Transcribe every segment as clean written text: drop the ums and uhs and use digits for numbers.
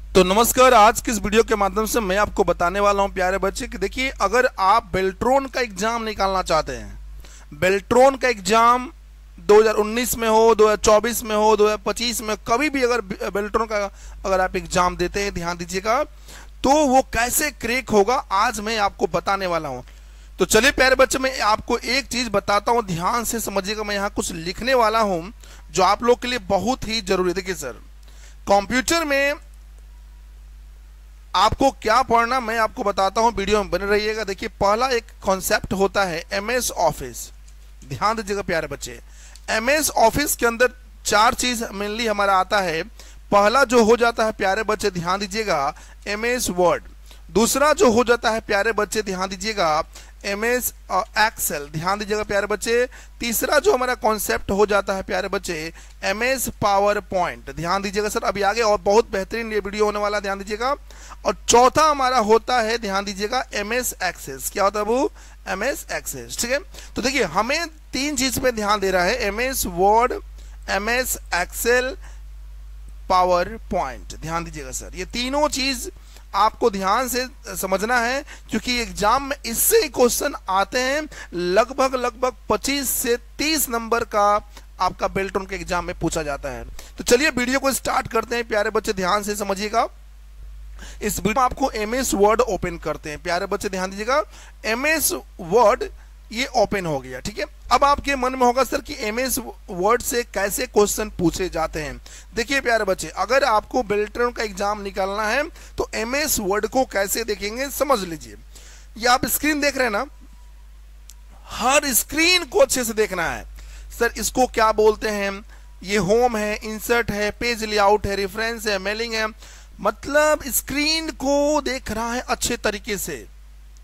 तो नमस्कार। आज की इस वीडियो के माध्यम से मैं आपको बताने वाला हूं प्यारे बच्चे कि देखिए, अगर आप बेल्ट्रॉन का एग्जाम निकालना चाहते हैं, बेल्ट्रॉन का एग्जाम 2019 में हो, 2024 में हो, 2025 में, कभी भी अगर बेल्ट्रॉन का अगर आप एग्जाम देते हैं, ध्यान दीजिएगा, तो वो कैसे क्रैक होगा आज मैं आपको बताने वाला हूं। तो चलिए प्यारे बच्चे, मैं आपको एक चीज बताता हूं, ध्यान से समझिएगा। मैं यहाँ कुछ लिखने वाला हूं जो आप लोग के लिए बहुत ही जरूरी है। देखिए सर, कंप्यूटर में आपको क्या पढ़ना मैं आपको बताता हूं, वीडियो में बने रहिएगा। देखिए, पहला एक कॉन्सेप्ट होता है एमएस ऑफिस। ध्यान दीजिएगा प्यारे बच्चे, एमएस ऑफिस के अंदर चार चीज मेनली हमारा आता है। पहला जो हो जाता है प्यारे बच्चे, ध्यान दीजिएगा, एमएस वर्ड। दूसरा जो हो जाता है प्यारे बच्चे, ध्यान दीजिएगा, एमएस एक्सेल। ध्यान दीजिएगा प्यारे बच्चे। तीसरा जो हमारा कॉन्सेप्ट हो जाता है प्यारे बच्चे, एमएस पावर पॉइंट। ध्यान दीजिएगा सर, अभी आगे और बहुत बेहतरीन ये वीडियो होने वाला, ध्यान दीजिएगा। और चौथा हमारा होता है, ध्यान दीजिएगा, एमएस एक्सेस। क्या होता है वो? MS Access. ठीक है, तो देखिए हमें तीन चीज पे ध्यान दे रहा है, MS Word, MS Excel, PowerPoint. ध्यान दीजिएगा सर, ये तीनों चीज आपको ध्यान से समझना है, क्योंकि एग्जाम में इससे ही क्वेश्चन आते हैं। लगभग 25 से 30 नंबर का आपका बेल्ट्रॉन के एग्जाम में पूछा जाता है। तो चलिए वीडियो को स्टार्ट करते हैं प्यारे बच्चे, ध्यान से समझिएगा। इस वीडियो में आपको एमएस वर्ड ओपन करते हैं प्यारे बच्चे, ध्यान दीजिएगा। एमएस वर्ड ये ओपन हो गया, ठीक है। अब आपके मन में होगा सर कि एमएस वर्ड से कैसे क्वेश्चन पूछे जाते हैं। देखिए प्यारे बच्चे, अगर आपको बेल्ट्रॉन का एग्जाम निकालना है तो एमएस वर्ड को कैसे देखेंगे समझ लीजिए। ये आप स्क्रीन देख रहे हैं ना, हर स्क्रीन को अच्छे से देखना है। सर इसको क्या बोलते हैं? ये होम है, इंसर्ट है, पेज लेआउट है, रेफरेंस है, मेलिंग है। मतलब स्क्रीन को देख रहा है अच्छे तरीके से,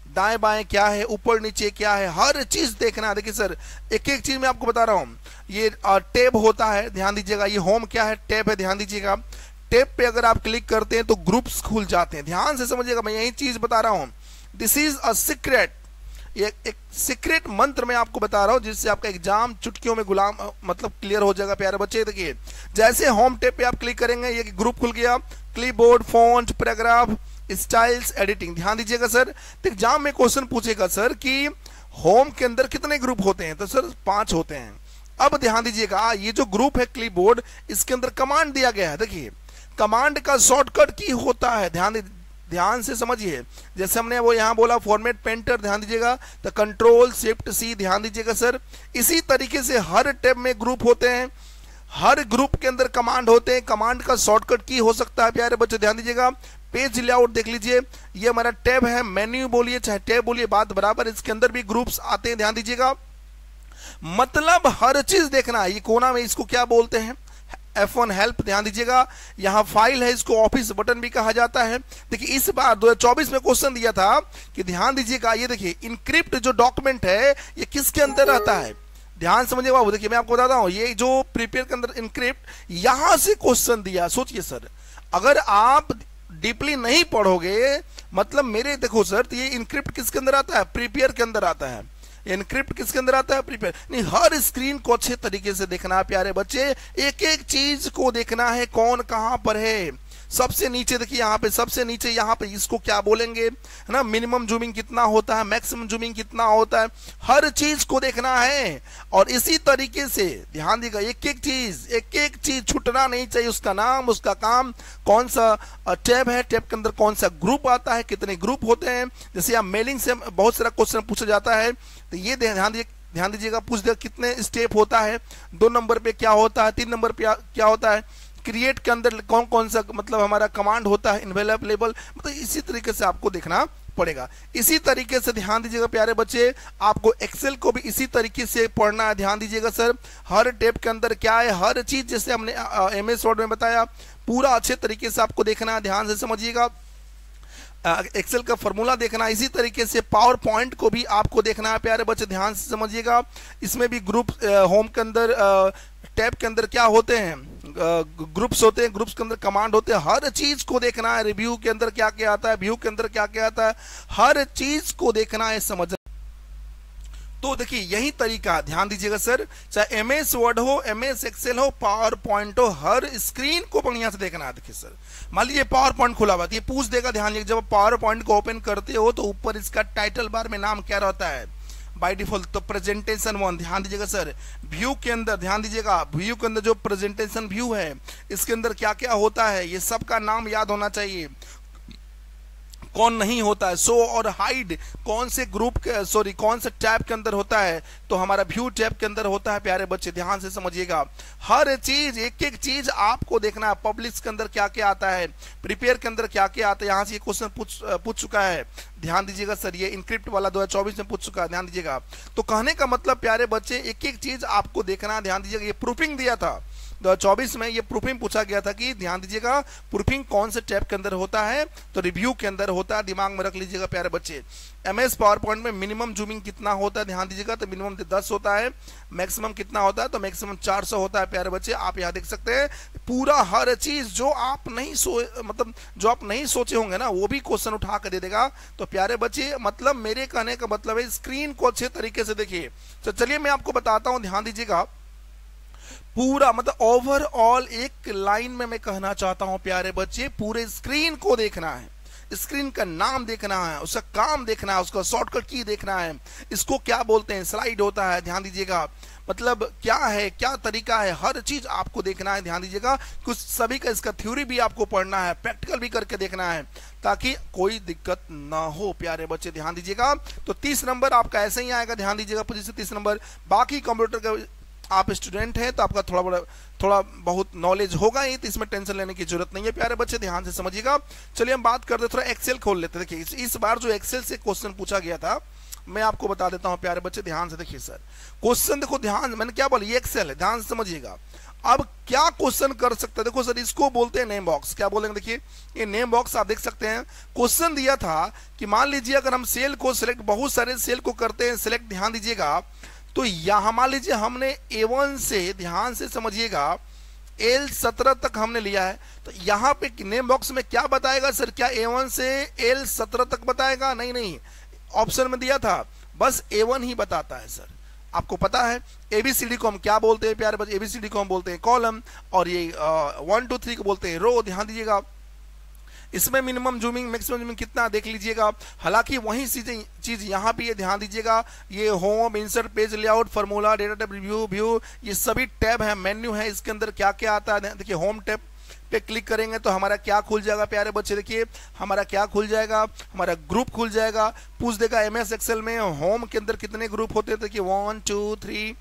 दाएं बाएं क्या है, ऊपर नीचे क्या है, हर चीज देखना है। देखिए सर, एक एक चीज मैं आपको बता रहा हूं। ये टैब होता है, ध्यान दीजिएगा। ये होम क्या है? टैब है, ध्यान दीजिएगा। टैब पे अगर आप क्लिक करते हैं तो ग्रुप्स खुल जाते हैं। ध्यान से समझिएगा, मैं यही चीज बता रहा हूं। दिस इज अ सीक्रेट, ये एक सीक्रेट मंत्र मैं आपको बता रहा हूं, जिससे आपका एग्जाम चुटकियों में गुलाम मतलब क्लियर हो जाएगा प्यारे बच्चे। देखिए, जैसे होम टैब पे आप क्लिक करेंगे, ये ग्रुप खुल गया, clipboard, font, paragraph, styles, editing. ध्यान दीजिएगा सर, तो एग्जाम में क्वेश्चन पूछेगा सर कि होम के अंदर कितने ग्रुप होते हैं, तो सर 5 होते हैं। अब ध्यान दीजिएगा, ये जो ग्रुप है क्लिपबोर्ड, इसके अंदर कमांड दिया गया है। देखिए, कमांड का शॉर्टकट की होता है, ध्यान से समझिए। जैसे हमने वो यहाँ बोला फॉर्मेट पेंटर, ध्यान दीजिएगा, तो कंट्रोल शिफ्ट सी, ध्यान दीजिएगा सर। इसी तरीके से हर टैब में ग्रुप होते हैं, हर ग्रुप के अंदर कमांड होते हैं। कमांड का शॉर्टकट की हो सकता है प्यारे बच्चे, ध्यान दीजिएगा। पेज लेआउट देख लीजिए, ये हमारा टैब है, मेन्यू बोलिए चाहे टैब बोलिए, बात बराबर। इसके अंदर भी ग्रुप्स आते हैं, ध्यान दीजिएगा। मतलब हर चीज देखना है। ये कोना में इसको क्या बोलते हैं? F1 हेल्प, ध्यान दीजिएगा। यहाँ फाइल है, इसको ऑफिस बटन भी कहा जाता है। देखिए, इस बार 2024 में क्वेश्चन दिया था कि ध्यान दीजिएगा, ये देखिए इनक्रिप्ट जो डॉक्यूमेंट है ये किसके अंदर रहता है? ध्यान समझिए बाबू। देखिए, मैं आपको बताता हूं, ये जो प्रिपेयर के अंदर इनक्रिप्ट, यहां से क्वेश्चन दिया। सोचिए सर, अगर आप डीपली नहीं पढ़ोगे, मतलब मेरे देखो सर, तो ये इनक्रिप्ट किसके अंदर आता है? प्रिपेयर के अंदर आता है। इनक्रिप्ट किसके अंदर आता है? प्रिपेयर। नहीं, हर स्क्रीन को अच्छे तरीके से देखना है प्यारे बच्चे, एक एक चीज को देखना है, कौन कहां पर है। सबसे नीचे देखिए, यहाँ पे सबसे नीचे, यहाँ पे इसको क्या बोलेंगे, है ना, मिनिमम जूमिंग कितना होता है, मैक्सिमम जूमिंग कितना होता है, हर चीज को देखना है। और इसी तरीके से ध्यान दीजिएगा, एक एक चीज छूटना नहीं चाहिए। उसका नाम, उसका काम, कौन सा टैब है, टैब के अंदर कौन सा ग्रुप आता है, कितने ग्रुप होते हैं। जैसे आप मेलिंग से बहुत सारा क्वेश्चन पूछा जाता है, तो ये ध्यान दीजिएगा, पूछ दे कितने स्टेप होता है, 2 नंबर पे क्या होता है, 3 नंबर पे क्या होता है। क्रिएट के अंदर कौन कौन सा मतलब हमारा कमांड होता है, इन्वेलप, लेबल, मतलब इसी तरीके से आपको देखना पड़ेगा। इसी तरीके से ध्यान दीजिएगा प्यारे बच्चे, आपको एक्सेल को भी इसी तरीके से पढ़ना है। ध्यान दीजिएगा सर, हर टैब के अंदर क्या है, हर चीज जैसे हमने एमएस वर्ड में बताया, पूरा अच्छे तरीके से आपको देखना है। ध्यान से समझिएगा, एक्सेल का फॉर्मूला देखना। इसी तरीके से पावर पॉइंट को भी आपको देखना है प्यारे बच्चे, ध्यान से समझिएगा। इसमें भी ग्रुप, होम के अंदर टैब के अंदर क्या होते हैं, ग्रुप्स होते हैं, ग्रुप्स के अंदर कमांड होते हैं। हर चीज को देखना है। रिव्यू के अंदर क्या क्या आता है, व्यू के अंदर क्या क्या आता है, हर चीज को देखना है, समझना। तो देखिए यही तरीका, ध्यान दीजिएगा सर, चाहे एमएस वर्ड हो, एमएस एक्सेल हो, पावर पॉइंट हो, हर स्क्रीन को बढ़िया से देखना है। देखिए सर, मान लीजिए पावर पॉइंट खुला हुआ, ये पूछ देगा, ध्यान दीजिए जब पावर पॉइंट को ओपन करते हो तो ऊपर इसका टाइटल बार में नाम क्या रहता है बाय डिफॉल्ट, तो प्रेजेंटेशन 1। ध्यान दीजिएगा सर, व्यू के अंदर, ध्यान दीजिएगा व्यू के अंदर जो प्रेजेंटेशन व्यू है इसके अंदर क्या क्या होता है ये सब का नाम याद होना चाहिए, कौन नहीं होता है। शो और हाइड कौन से ग्रुप के, सॉरी कौन से टैब के अंदर होता है, तो हमारा व्यू टैब के अंदर होता है। प्यारे बच्चे ध्यान से समझिएगा, हर चीज एक एक चीज आपको देखना है। पब्लिश के अंदर क्या क्या आता है, प्रिपेयर के अंदर क्या क्या आता है, यहाँ से ये क्वेश्चन पूछ चुका है, ध्यान दीजिएगा सर, ये इनक्रिप्ट वाला 2024 में पूछ चुका है, ध्यान दीजिएगा। तो कहने का मतलब प्यारे बच्चे एक एक चीज आपको देखना है, ध्यान दीजिएगा। ये प्रूफिंग दिया था 2024 में, ये प्रूफिंग पूछा गया था कि ध्यान दीजिएगा प्रूफिंग कौन से टैब के अंदर होता है, तो रिव्यू के अंदर होता है, दिमाग में रख लीजिएगा प्यारे बच्चे। एमएस पावर पॉइंट में मिनिमम जूमिंग कितना होता है, ध्यान दीजिएगा, तो मिनिमम 10 होता है, मैक्सिमम कितना होता है, तो मैक्सिमम 400 होता है। प्यारे बच्चे आप यहाँ देख सकते हैं पूरा हर चीज जो आप नहीं जो आप नहीं सोचे होंगे ना वो भी क्वेश्चन उठा कर दे देगा। तो प्यारे बच्चे मतलब मेरे कहने का मतलब है स्क्रीन को अच्छे तरीके से देखिए। तो चलिए मैं आपको बताता हूँ, ध्यान दीजिएगा, पूरा मतलब ओवरऑल एक लाइन में मैं कहना चाहता हूं प्यारे बच्चे, पूरे स्क्रीन को देखना है, स्क्रीन का नाम देखना है, उसका काम देखना है, उसका शॉर्टकट की देखना है, इसको क्या बोलते हैं, स्लाइड होता है, ध्यान दीजिएगा, मतलब क्या है, क्या तरीका है, हर चीज आपको देखना है। ध्यान दीजिएगा कुछ सभी का इसका थ्योरी भी आपको पढ़ना है, प्रैक्टिकल भी करके देखना है ताकि कोई दिक्कत ना हो। प्यारे बच्चे ध्यान दीजिएगा, तो 30 नंबर आपका ऐसे ही आएगा, ध्यान दीजिएगा, 25 से 30 नंबर। बाकी कंप्यूटर का आप स्टूडेंट हैं तो आपका थोड़ा बहुत नॉलेज होगा ही, तो इसमें टेंशन लेने की जरूरत नहीं है प्यारे बच्चे, ध्यान से समझिएगा। चलिए हम बात करते, थोड़ा एक्सेल खोल लेते हैं। देखिए इस बार जो एक्सेल से क्वेश्चन पूछा गया था मैं आपको बता देता हूं प्यारे बच्चे, ध्यान से देखिए सर, क्वेश्चन देखो, ध्यान, मैंने क्या बोला, ये एक्सेल है, ध्यान से समझिएगा। अब क्या क्वेश्चन कर सकते हैं, देखो सर, इसको बोलते हैं नेम बॉक्स। क्या बोलेंगे, देखिए ये नेम बॉक्स आप देख सकते हैं। क्वेश्चन दिया था कि मान लीजिए अगर हम सेल को सिलेक्ट, बहुत सारे सेल को करते हैं सिलेक्ट, ध्यान दीजिएगा, तो यहां मान लीजिए हमने A1 से, ध्यान से समझिएगा, L17 तक हमने लिया है, तो यहां पे नेम बॉक्स में क्या बताएगा सर, क्या A1 से L17 तक बताएगा, नहीं, ऑप्शन में दिया था बस A1 ही बताता है सर। आपको पता है ABCD को हम क्या बोलते हैं प्यारे बच्चे, ABCD को हम बोलते हैं कॉलम, और ये 1 2 3 को बोलते हैं रो। ध्यान दीजिएगा इसमें मिनिमम जूमिंग मैक्सिमम जूमिंग कितना देख लीजिएगा। हालांकि वही चीज यहाँ भी है, ध्यान दीजिएगा, ये home, insert, page layout, formula, data tab, review, view, ये सभी टैब है, मेन्यू है, इसके अंदर क्या क्या आता है। देखिए होम टैब पे क्लिक करेंगे तो हमारा क्या खुल जाएगा प्यारे बच्चे, देखिए हमारा क्या खुल जाएगा, हमारा ग्रुप खुल जाएगा। पूछ देगा एमएस एक्सेल में होम के अंदर कितने ग्रुप होते हैं, देखिए 1 2 3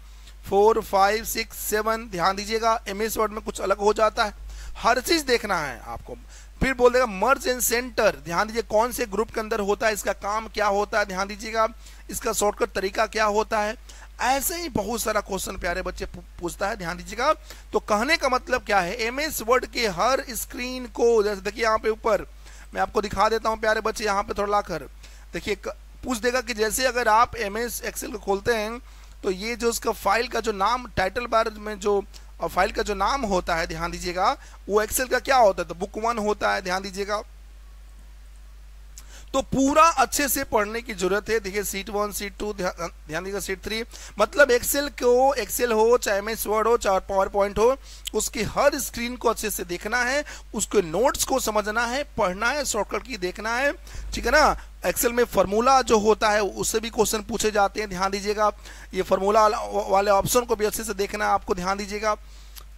4 5 6 7, ध्यान दीजिएगा। एमएस वर्ड में कुछ अलग हो जाता है, हर चीज देखना है आपको। फिर बोल देगा मर्ज एंड सेंटर, ध्यान दीजिए कौन से ग्रुप के अंदर होता है, इसका काम क्या होता है, ध्यान दीजिएगा, इसका शॉर्टकट तरीका क्या होता है। ऐसे ही बहुत सारा क्वेश्चन प्यारे बच्चे पूछता है, ध्यान दीजिएगा। तो कहने का मतलब क्या है, एमएस वर्ड के हर स्क्रीन को, जैसे देखिए यहाँ पे ऊपर मैं आपको दिखा देता हूँ प्यारे बच्चे, यहाँ पे थोड़ा लाकर देखिए, पूछ देगा कि जैसे अगर आप एमएस एक्सेल को खोलते हैं तो ये जो उसका फाइल का जो नाम, टाइटल बार में जो फाइल का जो नाम होता है, ध्यान दीजिएगा, वो एक्सेल का क्या होता है, तो बुक 1 होता है, ध्यान दीजिएगा। तो पूरा अच्छे से पढ़ने की जरूरत है। देखिए सीट 1, सीट 2, ध्यान दीजिएगा, सीट 3, मतलब एक्सेल को, एक्सेल हो चाहे एमएस वर्ड हो चाहे पावर पॉइंट हो, उसकी हर स्क्रीन को अच्छे से देखना है, उसके नोट्स को समझना है, पढ़ना है, शॉर्टकट की देखना है, ठीक है ना। एक्सेल में फार्मूला जो होता है उससे भी क्वेश्चन पूछे जाते हैं, ध्यान दीजिएगा। ये फार्मूला वाले ऑप्शन को भी अच्छे से देखना है आपको, ध्यान दीजिएगा,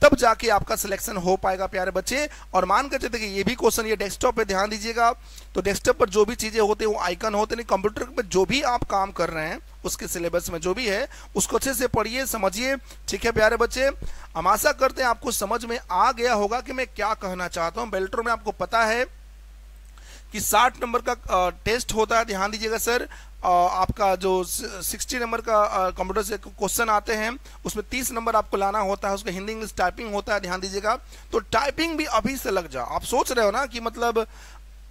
तब जाके आपका सिलेक्शन हो पाएगा प्यारे बच्चे। और मान कर चलते ये भी क्वेश्चन, ये डेस्कटॉप पे, ध्यान दीजिएगा, तो डेस्कटॉप पर जो भी चीजें होती है वो आइकन होते नहीं, कंप्यूटर पर जो भी आप काम कर रहे हैं उसके सिलेबस में जो भी है उसको अच्छे से पढ़िए, समझिए, ठीक है प्यारे बच्चे। हम आशा करते हैं आपको समझ में आ गया होगा कि मैं क्या कहना चाहता हूँ। बेल्ट्रो में आपको पता है कि 60 नंबर का टेस्ट होता है, ध्यान दीजिएगा सर। आपका जो 60 नंबर का कंप्यूटर से क्वेश्चन आते हैं उसमें 30 नंबर आपको लाना होता है, उसका हिंदी इंग्लिश टाइपिंग होता है, ध्यान दीजिएगा। तो टाइपिंग भी अभी से लग जाओ। आप सोच रहे हो ना कि मतलब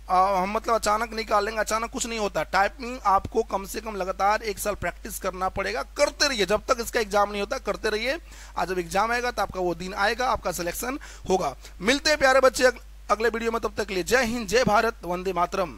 हम मतलब अचानक निकाल लेंगे, अचानक कुछ नहीं होता। टाइपिंग आपको कम से कम लगातार 1 साल प्रैक्टिस करना पड़ेगा, करते रहिए जब तक इसका एग्जाम नहीं होता, करते रहिए। आज जब एग्जाम आएगा तो आपका वो दिन आएगा, आपका सिलेक्शन होगा। मिलते हैं प्यारे बच्चे अगले वीडियो में, तब तक के लिए जय हिंद, जय भारत, वंदे मातरम।